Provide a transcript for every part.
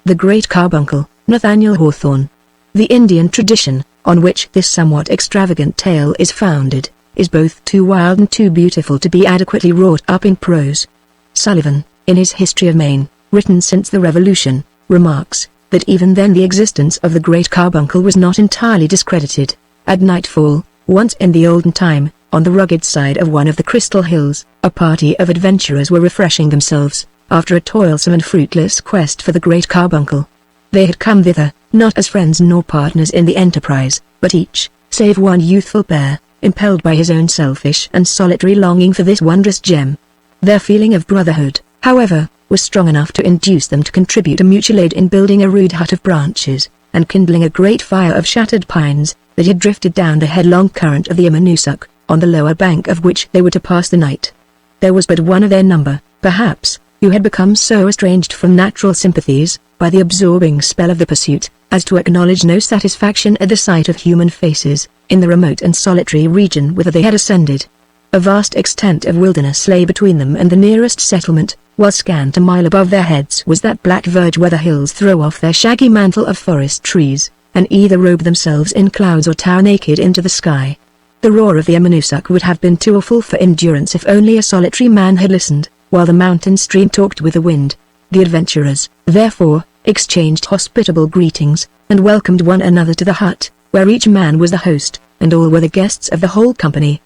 the Great Carbuncle, Nathaniel Hawthorne. The Indian tradition, on which this somewhat extravagant tale is founded, is both too wild and too beautiful to be adequately wrought up in prose. Sullivan, in his History of Maine, written since the Revolution, remarks that even then the existence of the Great Carbuncle was not entirely discredited. At nightfall, once in the olden time, on the rugged side of one of the Crystal Hills, a party of adventurers were refreshing themselves, after a toilsome and fruitless quest for the Great Carbuncle. They had come thither, not as friends nor partners in the enterprise, but each, save one youthful pair, impelled by his own selfish and solitary longing for this wondrous gem. Their feeling of brotherhood, however, was strong enough to induce them to contribute a mutual aid in building a rude hut of branches, and kindling a great fire of shattered pines, that had drifted down the headlong current of the Imanoosuk, on the lower bank of which they were to pass the night. There was but one of their number, perhaps, who had become so estranged from natural sympathies, by the absorbing spell of the pursuit, as to acknowledge no satisfaction at the sight of human faces, in the remote and solitary region whither they had ascended. A vast extent of wilderness lay between them and the nearest settlement, while scant a mile above their heads was that black verge where the hills throw off their shaggy mantle of forest trees, and either robe themselves in clouds or tower naked into the sky. The roar of the Imanoosuk would have been too awful for endurance if only a solitary man had listened, while the mountain stream talked with the wind. The adventurers, therefore, exchanged hospitable greetings, and welcomed one another to the hut, where each man was the host, and all were the guests of the whole company.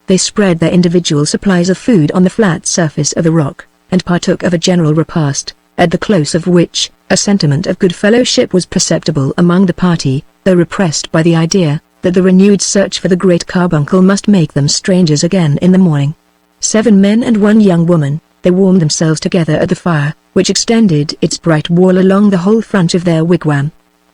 They spread their individual supplies of food on the flat surface of the rock, and partook of a general repast, at the close of which, a sentiment of good fellowship was perceptible among the party, though repressed by the idea that the renewed search for the Great Carbuncle must make them strangers again in the morning. 7 men and 1 young woman, they warmed themselves together at the fire, which extended its bright wall along the whole front of their wigwam.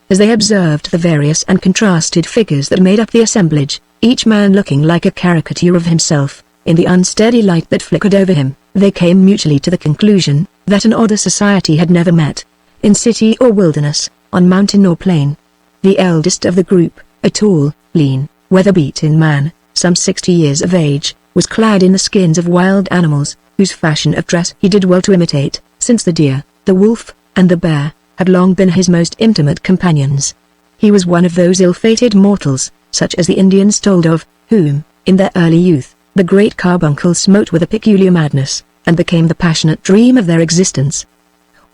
As they observed the various and contrasted figures that made up the assemblage, each man looking like a caricature of himself, in the unsteady light that flickered over him, they came mutually to the conclusion that an odder society had never met, in city or wilderness, on mountain or plain. The eldest of the group, a tall, lean, weather-beaten man, some 60 years of age, was clad in the skins of wild animals, whose fashion of dress he did well to imitate, since the deer, the wolf, and the bear, had long been his most intimate companions. He was one of those ill-fated mortals, such as the Indians told of, whom, in their early youth, the Great Carbuncle smote with a peculiar madness, and became the passionate dream of their existence.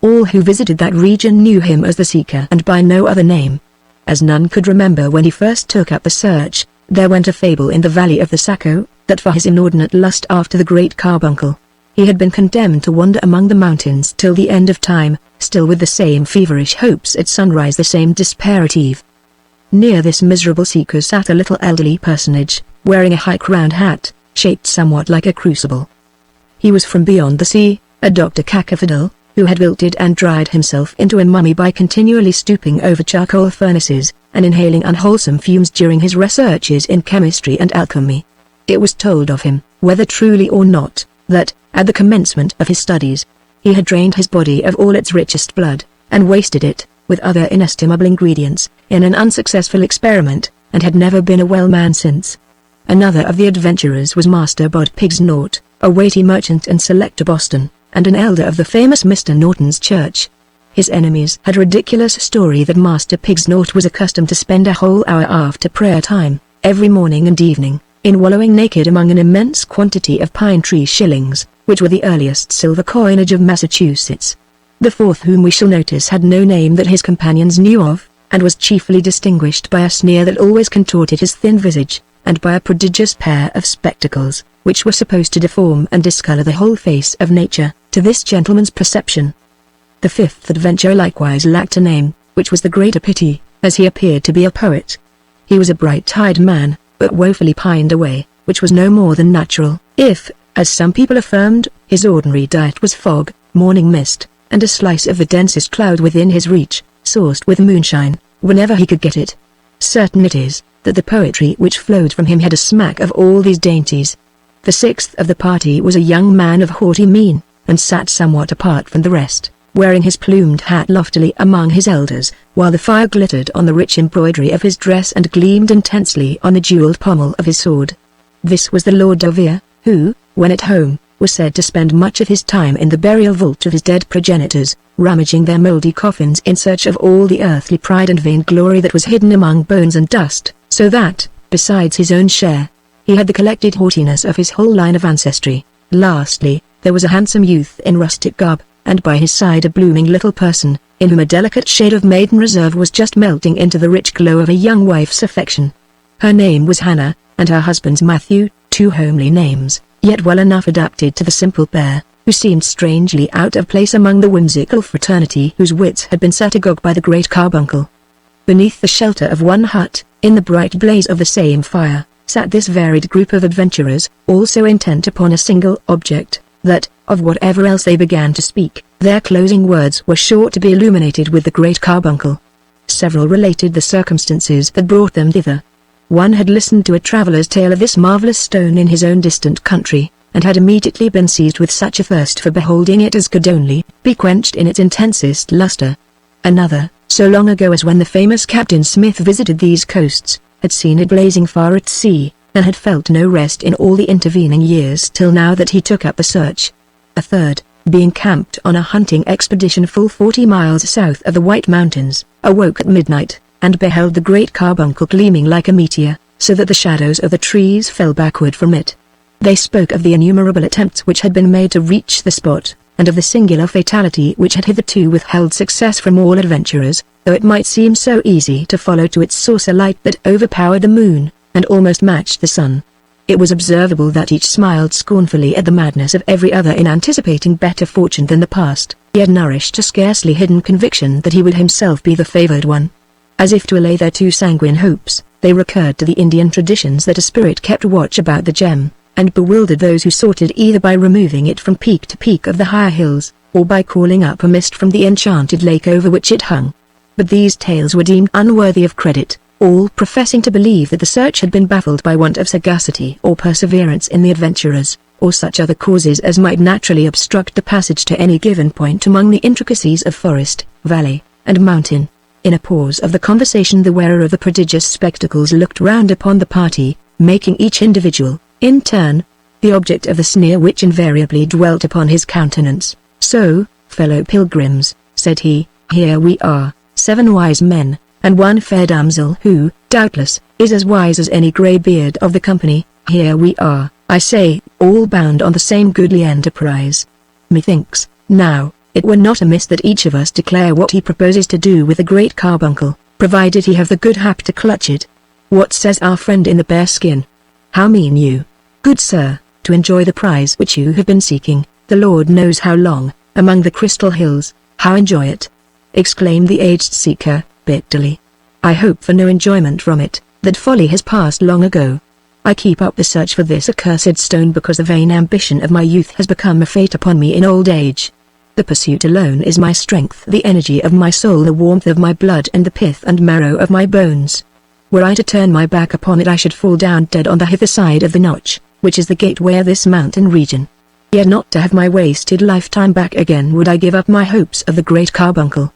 All who visited that region knew him as the Seeker and by no other name. As none could remember when he first took up the search, there went a fable in the valley of the Saco, that for his inordinate lust after the Great Carbuncle, he had been condemned to wander among the mountains till the end of time, still with the same feverish hopes at sunrise, the same despair at eve. Near this miserable seeker sat a little elderly personage, wearing a high-crowned hat, shaped somewhat like a crucible. He was from beyond the sea, a Dr. Cacaphodel, who had wilted and dried himself into a mummy by continually stooping over charcoal furnaces, and inhaling unwholesome fumes during his researches in chemistry and alchemy. It was told of him, whether truly or not, that, at the commencement of his studies, he had drained his body of all its richest blood, and wasted it, with other inestimable ingredients, in an unsuccessful experiment, and had never been a well man since. Another of the adventurers was Master Bod Pigsnort, a weighty merchant and select of Boston, and an elder of the famous Mr. Norton's church. His enemies had a ridiculous story that Master Pigsnort was accustomed to spend a whole hour after prayer time, every morning and evening, in wallowing naked among an immense quantity of pine tree shillings, which were the earliest silver coinage of Massachusetts. The fourth, whom we shall notice, had no name that his companions knew of, and was chiefly distinguished by a sneer that always contorted his thin visage, and by a prodigious pair of spectacles, which were supposed to deform and discolor the whole face of nature, to this gentleman's perception. The fifth adventurer likewise lacked a name, which was the greater pity, as he appeared to be a poet. He was a bright-eyed man, but woefully pined away, which was no more than natural, if, as some people affirmed, his ordinary diet was fog, morning mist, and a slice of the densest cloud within his reach, sauced with moonshine, whenever he could get it. Certain it is, that the poetry which flowed from him had a smack of all these dainties. The sixth of the party was a young man of haughty mien, and sat somewhat apart from the rest, wearing his plumed hat loftily among his elders, while the fire glittered on the rich embroidery of his dress and gleamed intensely on the jeweled pommel of his sword. This was the Lord Devere, who, when at home, was said to spend much of his time in the burial vault of his dead progenitors, rummaging their mouldy coffins in search of all the earthly pride and vainglory that was hidden among bones and dust, so that, besides his own share, he had the collected haughtiness of his whole line of ancestry. Lastly, there was a handsome youth in rustic garb, and by his side a blooming little person, in whom a delicate shade of maiden reserve was just melting into the rich glow of a young wife's affection. Her name was Hannah, and her husband's Matthew, two homely names, yet well enough adapted to the simple pair, who seemed strangely out of place among the whimsical fraternity whose wits had been set agog by the great Carbuncle. Beneath the shelter of one hut, in the bright blaze of the same fire, sat this varied group of adventurers, also intent upon a single object, that, of whatever else they began to speak, their closing words were sure to be illuminated with the great Carbuncle. Several related the circumstances that brought them thither. One had listened to a traveller's tale of this marvellous stone in his own distant country, and had immediately been seized with such a thirst for beholding it as could only be quenched in its intensest lustre. Another, so long ago as when the famous Captain Smith visited these coasts, had seen it blazing far at sea, and had felt no rest in all the intervening years till now that he took up the search. A third, being camped on a hunting expedition full 40 miles south of the White Mountains, awoke at midnight, and beheld the great Carbuncle gleaming like a meteor, so that the shadows of the trees fell backward from it. They spoke of the innumerable attempts which had been made to reach the spot, and of the singular fatality which had hitherto withheld success from all adventurers, though it might seem so easy to follow to its source a light that overpowered the moon, and almost matched the sun. It was observable that each smiled scornfully at the madness of every other in anticipating better fortune than the past, yet nourished a scarcely hidden conviction that he would himself be the favoured one. As if to allay their too sanguine hopes, they recurred to the Indian traditions that a spirit kept watch about the gem, and bewildered those who sought it either by removing it from peak to peak of the higher hills, or by calling up a mist from the enchanted lake over which it hung. But these tales were deemed unworthy of credit, all professing to believe that the search had been baffled by want of sagacity or perseverance in the adventurers, or such other causes as might naturally obstruct the passage to any given point among the intricacies of forest, valley, and mountain. In a pause of the conversation the wearer of the prodigious spectacles looked round upon the party, making each individual, in turn, the object of the sneer which invariably dwelt upon his countenance. "So, fellow pilgrims," said he, "here we are, 7 wise men, and 1 fair damsel who, doubtless, is as wise as any grey-beard of the company. Here we are, I say, all bound on the same goodly enterprise. Methinks, now, it were not amiss that each of us declare what he proposes to do with the great Carbuncle, provided he have the good hap to clutch it. What says our friend in the bear skin? How mean you, good sir, to enjoy the prize which you have been seeking, the Lord knows how long, among the crystal hills? How enjoy it?" exclaimed the aged seeker, bitterly. "I hope for no enjoyment from it, that folly has passed long ago. I keep up the search for this accursed stone because the vain ambition of my youth has become a fate upon me in old age. The pursuit alone is my strength, the energy of my soul, the warmth of my blood, and the pith and marrow of my bones. Were I to turn my back upon it I should fall down dead on the hither side of the notch, which is the gateway of this mountain region. Yet not to have my wasted lifetime back again would I give up my hopes of the great Carbuncle.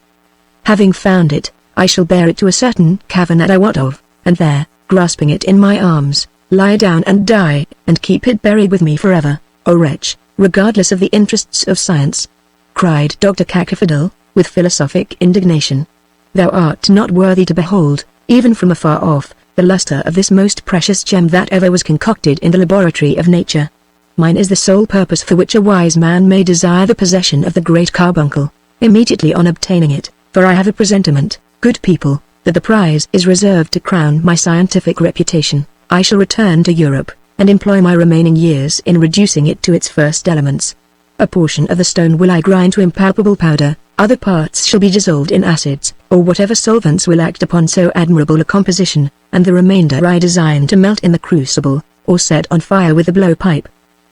Having found it, I shall bear it to a certain cavern that I wot of, and there, grasping it in my arms, lie down and die, and keep it buried with me forever, O wretch, regardless of the interests of science," cried Dr. Cacaphodel, with philosophic indignation. "Thou art not worthy to behold, even from afar off, the lustre of this most precious gem that ever was concocted in the laboratory of nature. Mine is the sole purpose for which a wise man may desire the possession of the great Carbuncle. Immediately on obtaining it, for I have a presentiment, good people, that the prize is reserved to crown my scientific reputation, I shall return to Europe, and employ my remaining years in reducing it to its first elements. A portion of the stone will I grind to impalpable powder, other parts shall be dissolved in acids, or whatever solvents will act upon so admirable a composition, and the remainder I design to melt in the crucible, or set on fire with a blowpipe.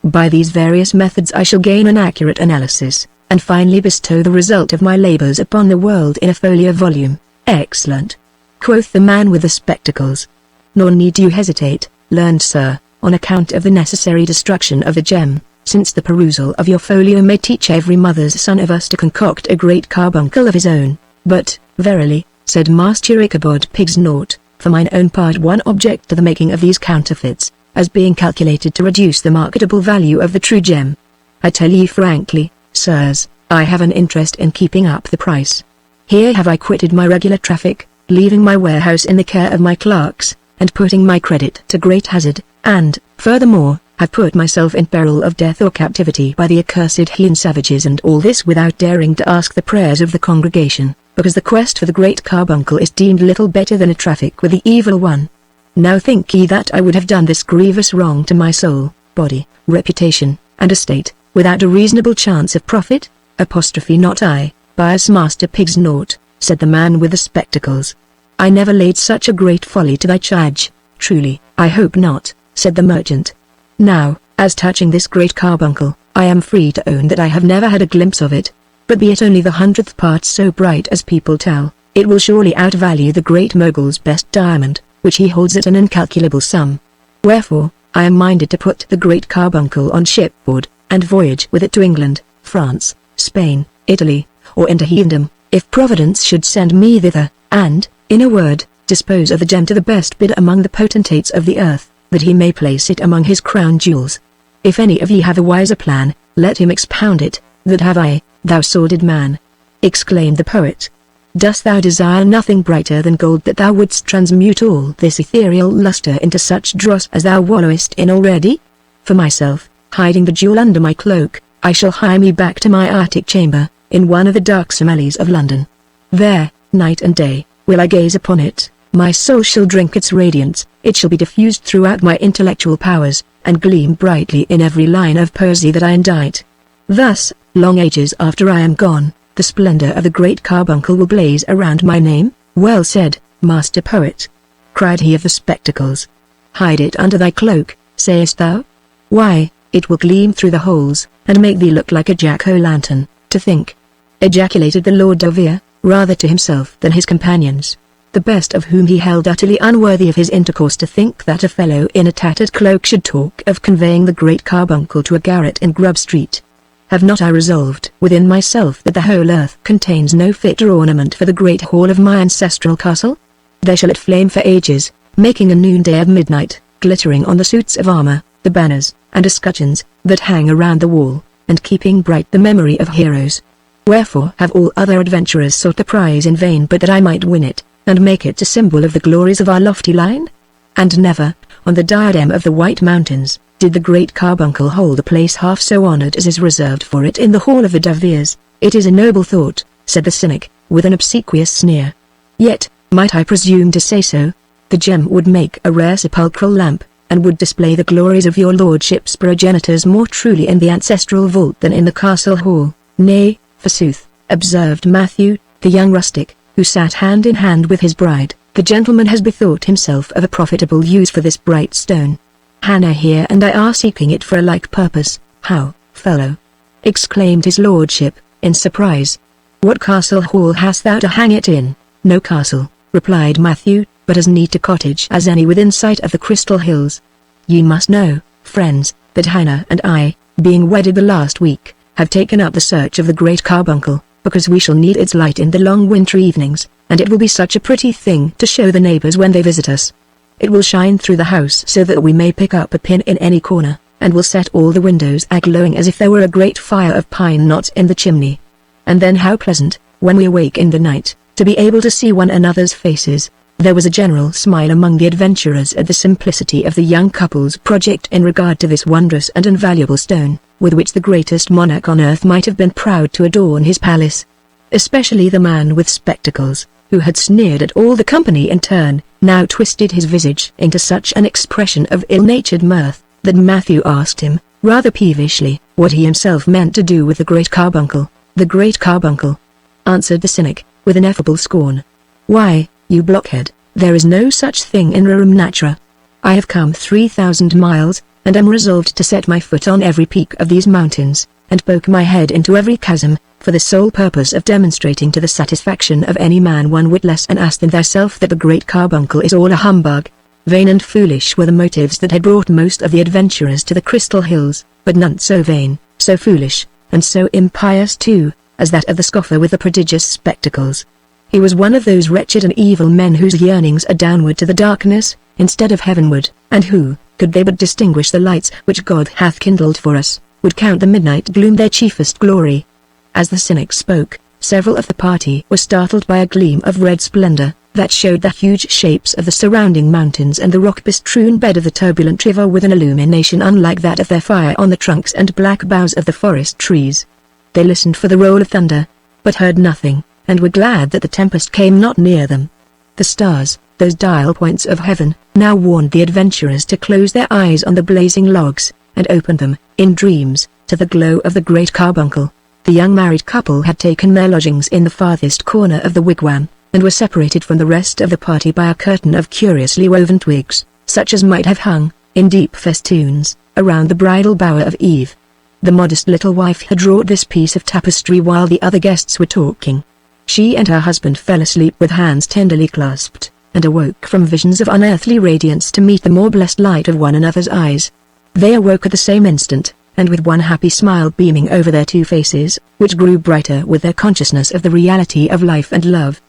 By these various methods I shall gain an accurate analysis, and finally bestow the result of my labors upon the world in a folio volume." "Excellent," quoth the man with the spectacles. "Nor need you hesitate, learned sir, on account of the necessary destruction of the gem, since the perusal of your folio may teach every mother's son of us to concoct a great Carbuncle of his own. But, verily, said Master Ichabod Pigsnort, for mine own part one object to the making of these counterfeits, as being calculated to reduce the marketable value of the true gem. I tell ye frankly, sirs, I have an interest in keeping up the price. Here have I quitted my regular traffic, leaving my warehouse in the care of my clerks, and putting my credit to great hazard, and, furthermore, have put myself in peril of death or captivity by the accursed heathen savages, and all this without daring to ask the prayers of the congregation, because the quest for the great Carbuncle is deemed little better than a traffic with the evil one. Now think ye that I would have done this grievous wrong to my soul, body, reputation, and estate, without a reasonable chance of profit? Not I, Bias Master Pigs naught, said the man with the spectacles. I never laid such a great folly to thy charge. Truly, I hope not, said the merchant. Now, as touching this great Carbuncle, I am free to own that I have never had a glimpse of it. But be it only the 100th part so bright as people tell, it will surely outvalue the great Mogul's best diamond, which he holds at an incalculable sum. Wherefore, I am minded to put the great Carbuncle on shipboard, and voyage with it to England, France, Spain, Italy, or into heathendom, if Providence should send me thither, and, in a word, dispose of the gem to the best bidder among the potentates of the earth, that he may place it among his crown jewels. If any of ye have a wiser plan, let him expound it. That have I, thou sordid man, exclaimed the poet. Dost thou desire nothing brighter than gold, that thou wouldst transmute all this ethereal luster into such dross as thou wallowest in already? For myself, hiding the jewel under my cloak, I shall hie me back to my attic chamber, in one of the darksome alleys of London. There, night and day, will I gaze upon it, my soul shall drink its radiance, it shall be diffused throughout my intellectual powers, and gleam brightly in every line of poesy that I indite. Thus, long ages after I am gone, the splendor of the great Carbuncle will blaze around my name. Well said, Master Poet, cried he of the spectacles. Hide it under thy cloak, sayest thou? Why, it will gleam through the holes, and make thee look like a jack-o'-lantern, to think, ejaculated the Lord de Vere, rather to himself than his companions, the best of whom he held utterly unworthy of his intercourse. To think that a fellow in a tattered cloak should talk of conveying the great Carbuncle to a garret in Grub Street. Have not I resolved within myself that the whole earth contains no fitter ornament for the great hall of my ancestral castle? There shall it flame for ages, making a noonday of midnight, glittering on the suits of armor, the banners, and escutcheons, that hang around the wall, and keeping bright the memory of heroes. Wherefore have all other adventurers sought the prize in vain, but that I might win it, and make it a symbol of the glories of our lofty line? And never, on the diadem of the White Mountains, did the great Carbuncle hold a place half so honored as is reserved for it in the hall of the De Veres. It is a noble thought, said the cynic, with an obsequious sneer. Yet, might I presume to say so, the gem would make a rare sepulchral lamp, and would display the glories of your lordship's progenitors more truly in the ancestral vault than in the castle hall. Nay, forsooth, observed Matthew, the young rustic, who sat hand in hand with his bride, the gentleman has bethought himself of a profitable use for this bright stone. Hannah here and I are seeking it for a like purpose. How, fellow? Exclaimed his lordship, in surprise. What castle hall hast thou to hang it in? No castle, replied Matthew, but as neat a cottage as any within sight of the Crystal Hills. Ye must know, friends, that Hannah and I, being wedded the last week, have taken up the search of the great Carbuncle, because we shall need its light in the long wintry evenings, and it will be such a pretty thing to show the neighbors when they visit us. It will shine through the house so that we may pick up a pin in any corner, and will set all the windows a-glowing as if there were a great fire of pine knots in the chimney. And then how pleasant, when we awake in the night, to be able to see one another's faces. There was a general smile among the adventurers at the simplicity of the young couple's project in regard to this wondrous and invaluable stone, with which the greatest monarch on earth might have been proud to adorn his palace. Especially the man with spectacles, who had sneered at all the company in turn, now twisted his visage into such an expression of ill-natured mirth, that Matthew asked him, rather peevishly, what he himself meant to do with the great Carbuncle. The great Carbuncle, answered the cynic, with ineffable scorn. Why, you blockhead, there is no such thing in rerum natura. I have come 3,000 miles, and am resolved to set my foot on every peak of these mountains, and poke my head into every chasm, for the sole purpose of demonstrating to the satisfaction of any man one whit less an ass than thyself that the great Carbuncle is all a humbug. Vain and foolish were the motives that had brought most of the adventurers to the Crystal Hills, but none so vain, so foolish, and so impious too, as that of the scoffer with the prodigious spectacles. He was one of those wretched and evil men whose yearnings are downward to the darkness, instead of heavenward, and who, could they but distinguish the lights which God hath kindled for us, would count the midnight gloom their chiefest glory. As the cynic spoke, several of the party were startled by a gleam of red splendor that showed the huge shapes of the surrounding mountains and the rock-bestrewn bed of the turbulent river with an illumination unlike that of their fire on the trunks and black boughs of the forest trees. They listened for the roll of thunder, but heard nothing, and were glad that the tempest came not near them. The stars, those dial points of heaven, now warned the adventurers to close their eyes on the blazing logs, and open them, in dreams, to the glow of the great carbuncle. The young married couple had taken their lodgings in the farthest corner of the wigwam, and were separated from the rest of the party by a curtain of curiously woven twigs, such as might have hung, in deep festoons, around the bridal bower of Eve. The modest little wife had wrought this piece of tapestry while the other guests were talking. She and her husband fell asleep with hands tenderly clasped, and awoke from visions of unearthly radiance to meet the more blessed light of one another's eyes. They awoke at the same instant, and with one happy smile beaming over their two faces, which grew brighter with their consciousness of the reality of life and love.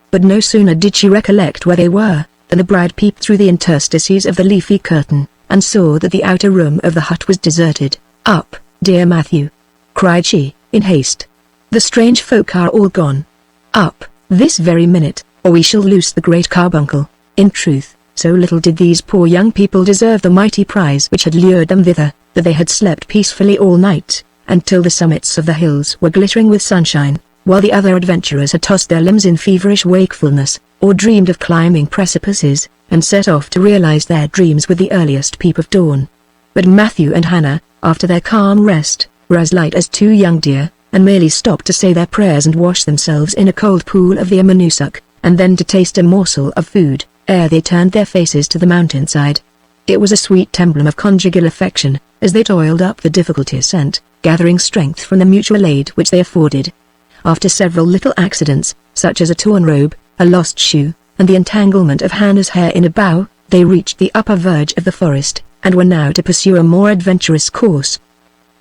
But no sooner did she recollect where they were, than the bride peeped through the interstices of the leafy curtain, and saw that the outer room of the hut was deserted. "Up, dear Matthew!" cried she, in haste. "The strange folk are all gone. Up, this very minute, or we shall lose the great carbuncle." In truth, so little did these poor young people deserve the mighty prize which had lured them thither, that they had slept peacefully all night, until the summits of the hills were glittering with sunshine, while the other adventurers had tossed their limbs in feverish wakefulness, or dreamed of climbing precipices, and set off to realize their dreams with the earliest peep of dawn. But Matthew and Hannah, after their calm rest, were as light as two young deer, and merely stopped to say their prayers and wash themselves in a cold pool of the Amanusuk, and then to taste a morsel of food, ere they turned their faces to the mountainside. It was a sweet emblem of conjugal affection, as they toiled up the difficult ascent, gathering strength from the mutual aid which they afforded. After several little accidents, such as a torn robe, a lost shoe, and the entanglement of Hannah's hair in a bough, they reached the upper verge of the forest, and were now to pursue a more adventurous course.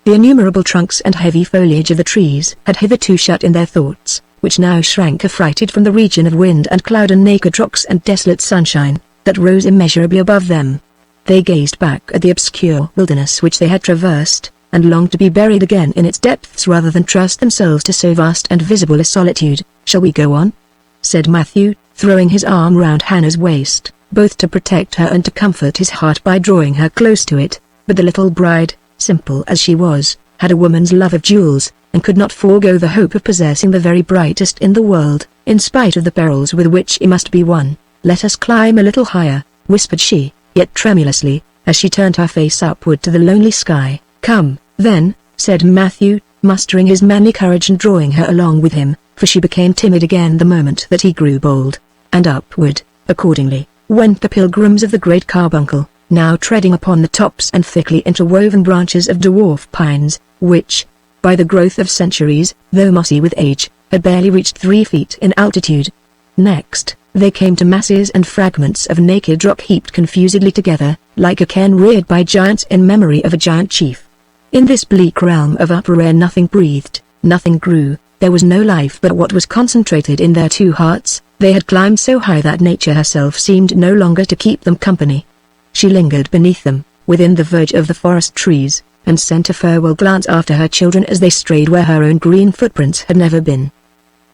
The innumerable trunks and heavy foliage of the trees had hitherto shut in their thoughts, which now shrank affrighted from the region of wind and cloud and naked rocks and desolate sunshine, that rose immeasurably above them. They gazed back at the obscure wilderness which they had traversed, and longed to be buried again in its depths rather than trust themselves to so vast and visible a solitude. "Shall we go on?" said Matthew, throwing his arm round Hannah's waist, both to protect her and to comfort his heart by drawing her close to it. But the little bride, simple as she was, had a woman's love of jewels, and could not forego the hope of possessing the very brightest in the world, in spite of the perils with which it must be won. "Let us climb a little higher," whispered she, yet tremulously, as she turned her face upward to the lonely sky. "Come, then," said Matthew, mustering his manly courage and drawing her along with him, for she became timid again the moment that he grew bold. And upward, accordingly, went the pilgrims of the great carbuncle, now treading upon the tops and thickly interwoven branches of dwarf pines, which, by the growth of centuries, though mossy with age, had barely reached 3 feet in altitude. Next, they came to masses and fragments of naked rock heaped confusedly together, like a cairn reared by giants in memory of a giant chief. In this bleak realm of upper air nothing breathed, nothing grew, there was no life but what was concentrated in their two hearts. They had climbed so high that nature herself seemed no longer to keep them company. She lingered beneath them, within the verge of the forest trees, and sent a farewell glance after her children as they strayed where her own green footprints had never been.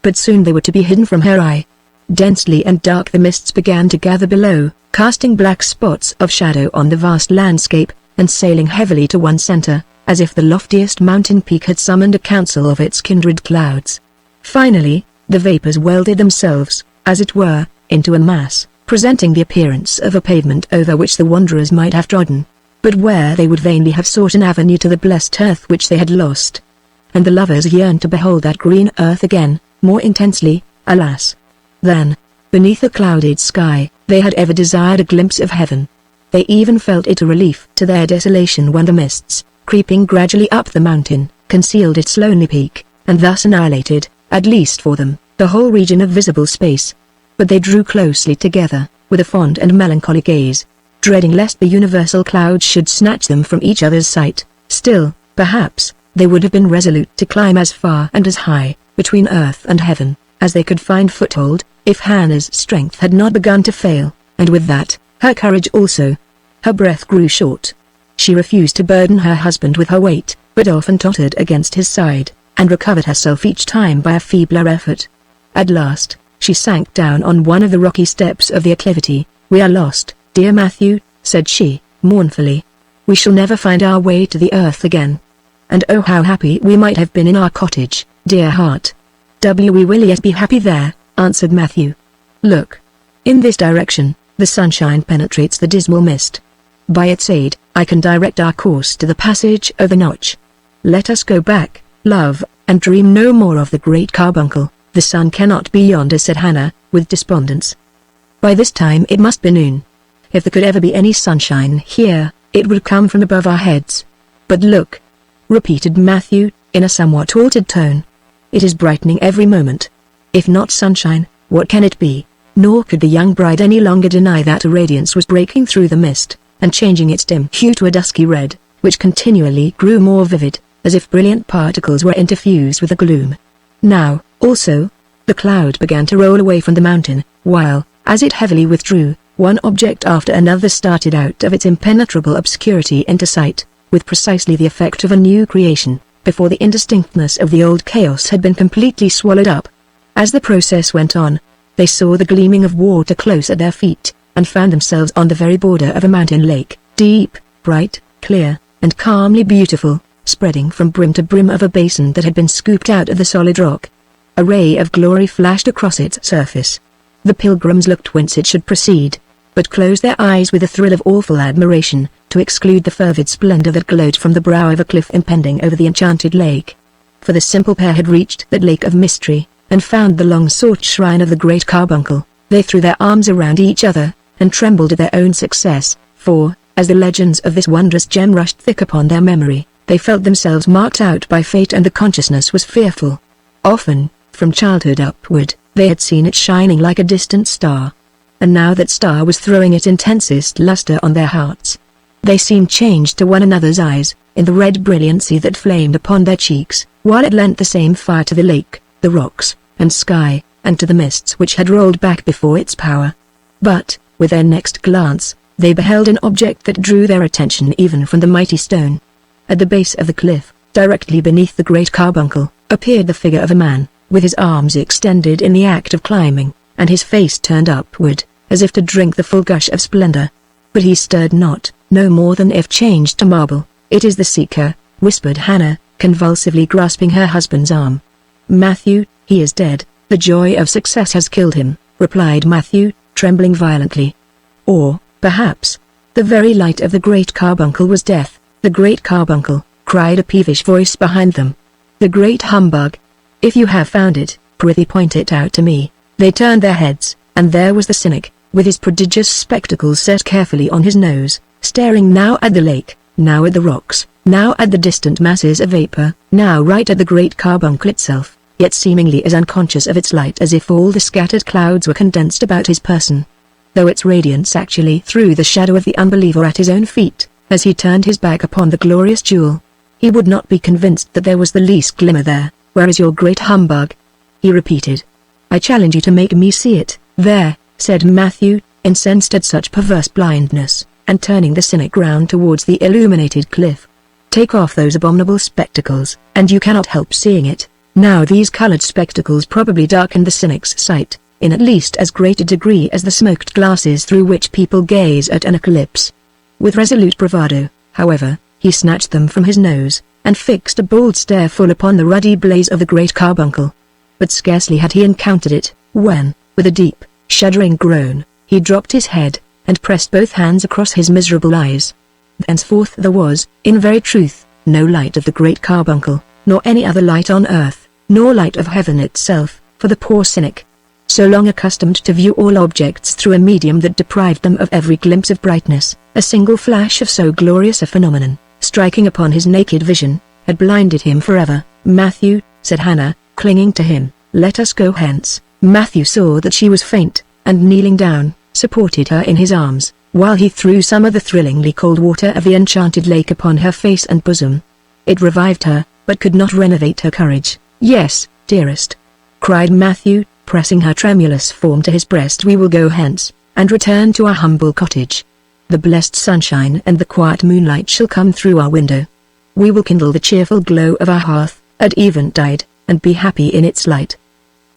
But soon they were to be hidden from her eye. Densely and dark the mists began to gather below, casting black spots of shadow on the vast landscape, and sailing heavily to one center, as if the loftiest mountain peak had summoned a council of its kindred clouds. Finally, the vapors welded themselves, as it were, into a mass, presenting the appearance of a pavement over which the wanderers might have trodden, but where they would vainly have sought an avenue to the blessed earth which they had lost. And the lovers yearned to behold that green earth again, more intensely, alas. Then, beneath a clouded sky, they had ever desired a glimpse of heaven. They even felt it a relief to their desolation when the mists, creeping gradually up the mountain, concealed its lonely peak, and thus annihilated, at least for them, the whole region of visible space. But they drew closely together, with a fond and melancholy gaze, dreading lest the universal cloud should snatch them from each other's sight. Still, perhaps, they would have been resolute to climb as far and as high, between earth and heaven, as they could find foothold, if Hannah's strength had not begun to fail, and with that, her courage also. Her breath grew short. She refused to burden her husband with her weight, but often tottered against his side, and recovered herself each time by a feebler effort. At last, she sank down on one of the rocky steps of the acclivity. "We are lost, dear Matthew," said she, mournfully. "We shall never find our way to the earth again. And oh, how happy we might have been in our cottage, dear heart." "We will yet be happy there," answered Matthew. "Look. In this direction, the sunshine penetrates the dismal mist. By its aid, I can direct our course to the passage of the Notch. Let us go back, love, and dream no more of the great Carbuncle. The sun cannot be yonder," said Hannah, with despondence. "By this time it must be noon. If there could ever be any sunshine here, it would come from above our heads. But look," repeated Matthew, in a somewhat altered tone. "It is brightening every moment. If not sunshine, what can it be?" Nor could the young bride any longer deny that a radiance was breaking through the mist, and changing its dim hue to a dusky red, which continually grew more vivid, as if brilliant particles were interfused with the gloom. Now, also, the cloud began to roll away from the mountain, while, as it heavily withdrew, one object after another started out of its impenetrable obscurity into sight, with precisely the effect of a new creation, before the indistinctness of the old chaos had been completely swallowed up. As the process went on, they saw the gleaming of water close at their feet, and found themselves on the very border of a mountain lake, deep, bright, clear, and calmly beautiful, spreading from brim to brim of a basin that had been scooped out of the solid rock. A ray of glory flashed across its surface. The pilgrims looked whence it should proceed, but closed their eyes with a thrill of awful admiration, to exclude the fervid splendor that glowed from the brow of a cliff impending over the enchanted lake. For the simple pair had reached that lake of mystery, and found the long-sought shrine of the great Carbuncle. They threw their arms around each other, and trembled at their own success, for, as the legends of this wondrous gem rushed thick upon their memory, they felt themselves marked out by fate, and the consciousness was fearful. Often, from childhood upward, they had seen it shining like a distant star. And now that star was throwing its intensest luster on their hearts. They seemed changed to one another's eyes, in the red brilliancy that flamed upon their cheeks, while it lent the same fire to the lake, the rocks, and sky, and to the mists which had rolled back before its power. But, with their next glance, they beheld an object that drew their attention even from the mighty stone. At the base of the cliff, directly beneath the great Carbuncle, appeared the figure of a man, with his arms extended in the act of climbing, and his face turned upward, as if to drink the full gush of splendor. But he stirred not, no more than if changed to marble. "It is the Seeker," whispered Hannah, convulsively grasping her husband's arm. "Matthew, he is dead. The joy of success has killed him," replied Matthew, trembling violently. "Or, perhaps, the very light of the great Carbuncle was death." "The great Carbuncle," cried a peevish voice behind them. "The great humbug. If you have found it, prithee point it out to me." They turned their heads, and there was the cynic, with his prodigious spectacles set carefully on his nose, staring now at the lake, now at the rocks, now at the distant masses of vapor, now right at the great Carbuncle itself, yet seemingly as unconscious of its light as if all the scattered clouds were condensed about his person. Though its radiance actually threw the shadow of the unbeliever at his own feet, as he turned his back upon the glorious jewel. He would not be convinced that there was the least glimmer there. "Where is your great humbug?" he repeated. "I challenge you to make me see it." "There," said Matthew, incensed at such perverse blindness, and turning the cynic round towards the illuminated cliff. "Take off those abominable spectacles, and you cannot help seeing it." Now these colored spectacles probably darkened the cynic's sight, in at least as great a degree as the smoked glasses through which people gaze at an eclipse. With resolute bravado, however, he snatched them from his nose, and fixed a bold stare full upon the ruddy blaze of the great Carbuncle. But scarcely had he encountered it, when, with a deep, shuddering groan, he dropped his head, and pressed both hands across his miserable eyes. Thenceforth there was, in very truth, no light of the great Carbuncle, nor any other light on earth, nor light of heaven itself, for the poor cynic. So long accustomed to view all objects through a medium that deprived them of every glimpse of brightness, a single flash of so glorious a phenomenon, striking upon his naked vision, had blinded him forever. "Matthew," said Hannah, clinging to him, "let us go hence." Matthew saw that she was faint, and kneeling down, supported her in his arms, while he threw some of the thrillingly cold water of the enchanted lake upon her face and bosom. It revived her, but could not renovate her courage. "Yes, dearest," cried Matthew, pressing her tremulous form to his breast, "we will go hence, and return to our humble cottage. The blessed sunshine and the quiet moonlight shall come through our window. we will kindle the cheerful glow of our hearth, at eventide, and be happy in its light.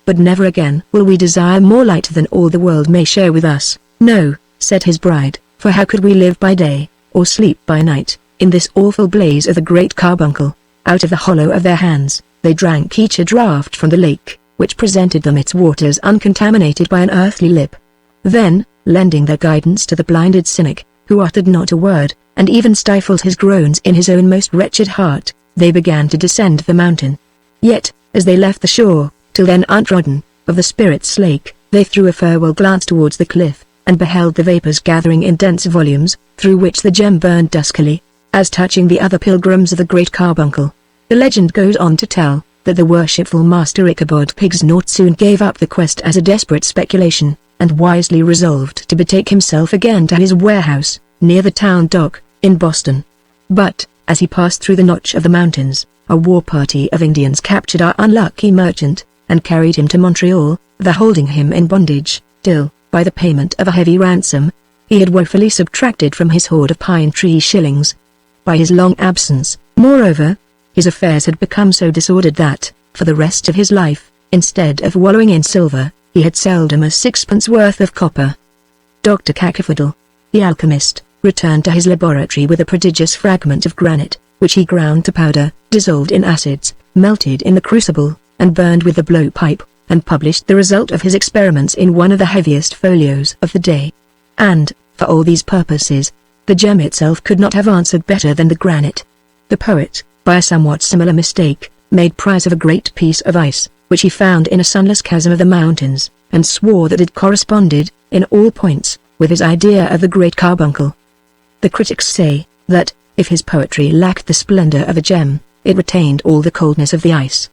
But never again will we desire more light than all the world may share with us. No, said his bride, for how could we live by day, or sleep by night, in this awful blaze of the great carbuncle? Out of the hollow of their hands, they drank each a draught from the lake, which presented them its waters uncontaminated by an earthly lip. Then, lending their guidance to the blinded cynic, who uttered not a word, and even stifled his groans in his own most wretched heart, they began to descend the mountain. Yet, as they left the shore, till then untrodden, of the Spirit's Lake, they threw a farewell glance towards the cliff, and beheld the vapors gathering in dense volumes, through which the gem burned duskily. As touching the other pilgrims of the great carbuncle, the legend goes on to tell, that the worshipful Master Ichabod Pigsnort soon gave up the quest as a desperate speculation, and wisely resolved to betake himself again to his warehouse, near the town dock, in Boston. But, as he passed through the notch of the mountains, a war party of Indians captured our unlucky merchant, and carried him to Montreal, there holding him in bondage, till, by the payment of a heavy ransom, he had woefully subtracted from his hoard of pine tree shillings. By his long absence, moreover, his affairs had become so disordered that, for the rest of his life, instead of wallowing in silver, he had seldom a sixpence worth of copper. Dr. Cacaphodel, the alchemist, returned to his laboratory with a prodigious fragment of granite, which he ground to powder, dissolved in acids, melted in the crucible, and burned with the blowpipe, and published the result of his experiments in one of the heaviest folios of the day. And, for all these purposes, the gem itself could not have answered better than the granite. The poet, by a somewhat similar mistake, made prize of a great piece of ice, which he found in a sunless chasm of the mountains, and swore that it corresponded, in all points, with his idea of the great carbuncle. The critics say, that, if his poetry lacked the splendor of a gem, it retained all the coldness of the ice.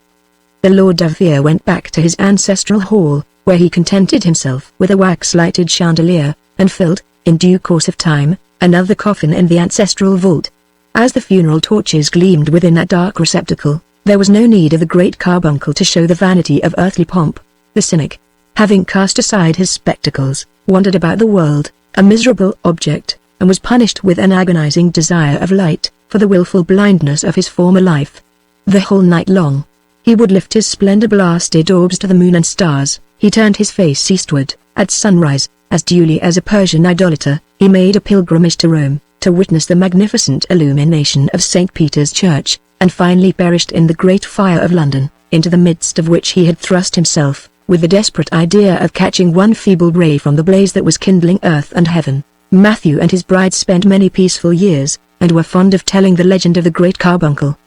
The Lord Davere went back to his ancestral hall, where he contented himself with a wax-lighted chandelier, and filled, in due course of time, another coffin in the ancestral vault. As the funeral torches gleamed within that dark receptacle, there was no need of the great carbuncle to show the vanity of earthly pomp. The cynic, having cast aside his spectacles, wandered about the world, a miserable object, and was punished with an agonizing desire of light, for the wilful blindness of his former life. The whole night long, he would lift his splendor-blasted orbs to the moon and stars. He turned his face eastward. At sunrise, as duly as a Persian idolater, he made a pilgrimage to Rome, to witness the magnificent illumination of St. Peter's Church, and finally perished in the great fire of London, into the midst of which he had thrust himself, with the desperate idea of catching one feeble ray from the blaze that was kindling earth and heaven. Matthew and his bride spent many peaceful years, and were fond of telling the legend of the great carbuncle.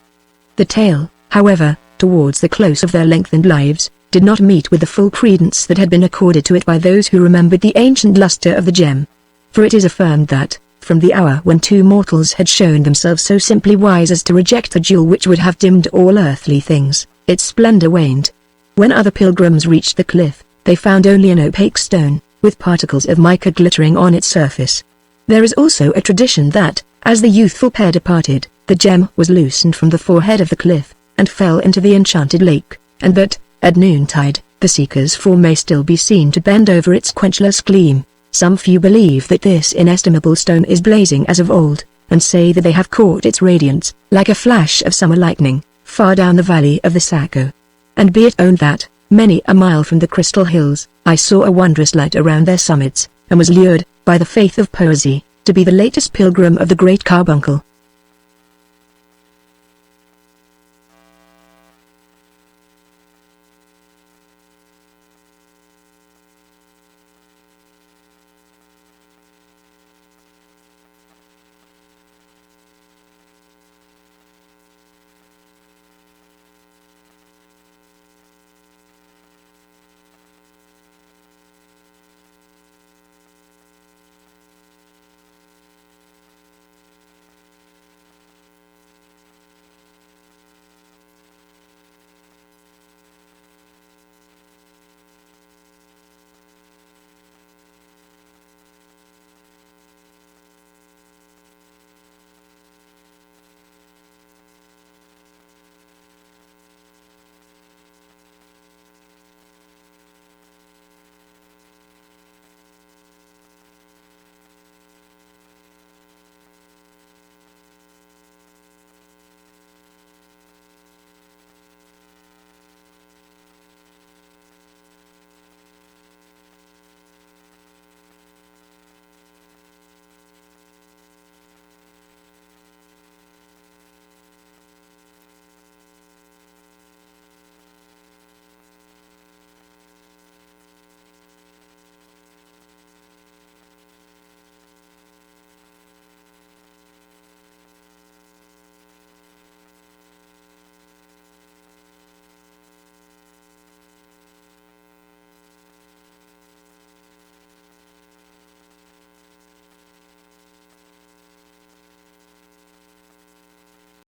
The tale, however, towards the close of their lengthened lives, did not meet with the full credence that had been accorded to it by those who remembered the ancient luster of the gem. For it is affirmed that, from the hour when two mortals had shown themselves so simply wise as to reject the jewel which would have dimmed all earthly things, its splendor waned. When other pilgrims reached the cliff, they found only an opaque stone, with particles of mica glittering on its surface. There is also a tradition that, as the youthful pair departed, the gem was loosened from the forehead of the cliff, and fell into the enchanted lake, and that, at noontide, the seeker's form may still be seen to bend over its quenchless gleam. Some few believe that this inestimable stone is blazing as of old, and say that they have caught its radiance, like a flash of summer lightning, far down the valley of the Saco. And be it owned that, many a mile from the crystal hills, I saw a wondrous light around their summits, and was lured, by the faith of poesy, to be the latest pilgrim of the great carbuncle.